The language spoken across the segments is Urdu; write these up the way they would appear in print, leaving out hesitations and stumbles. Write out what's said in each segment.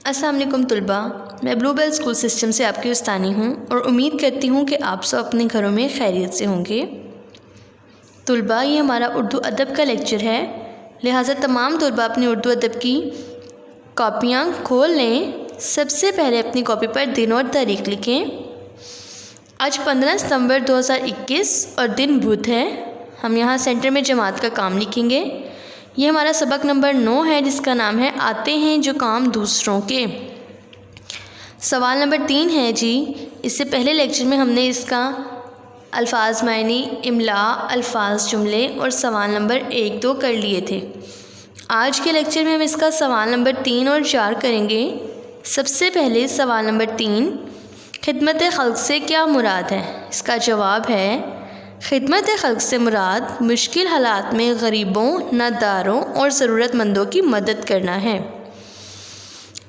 السلام علیکم طلباء، میں بلو بیل اسکول سسٹم سے آپ کی استانی ہوں اور امید کرتی ہوں کہ آپ سب اپنے گھروں میں خیریت سے ہوں گے۔ طلباء، یہ ہمارا اردو ادب کا لیکچر ہے، لہٰذا تمام طلباء اپنی اردو ادب کی کاپیاں کھول لیں۔ سب سے پہلے اپنی کاپی پر دن اور تاریخ لکھیں۔ آج 15 ستمبر 2021 اور دن بدھ ہے۔ ہم یہاں سینٹر میں جماعت کا کام لکھیں گے۔ یہ ہمارا سبق نمبر 9 ہے، جس کا نام ہے آتے ہیں جو کام دوسروں کے۔ سوال نمبر 3 ہے جی، اس سے پہلے لیکچر میں ہم نے اس کا الفاظ معنی، املا، الفاظ، جملے اور سوال نمبر 1 2 کر لیے تھے۔ آج کے لیکچر میں ہم اس کا سوال نمبر 3 اور 4 کریں گے۔ سب سے پہلے سوال نمبر 3، خدمت خلق سے کیا مراد ہے؟ اس کا جواب ہے خدمت خلق سے مراد مشکل حالات میں غریبوں، ناداروں اور ضرورت مندوں کی مدد کرنا ہے۔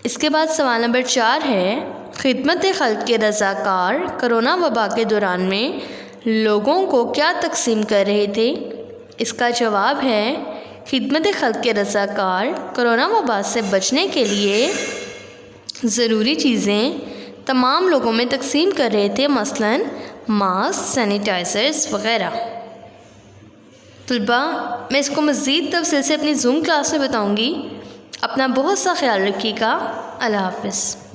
اس کے بعد سوال نمبر 4 ہے، خدمت خلق کے رضاکار کرونا وبا کے دوران میں لوگوں کو کیا تقسیم کر رہے تھے؟ اس کا جواب ہے خدمت خلق کے رضاکار کرونا وبا سے بچنے کے لیے ضروری چیزیں تمام لوگوں میں تقسیم کر رہے تھے، مثلاً ماسک، سینیٹائزرز وغیرہ۔ طلباء، میں اس کو مزید تفصیل سے اپنی زوم کلاس میں بتاؤں گی۔ اپنا بہت سا خیال رکھیے گا۔ اللہ حافظ۔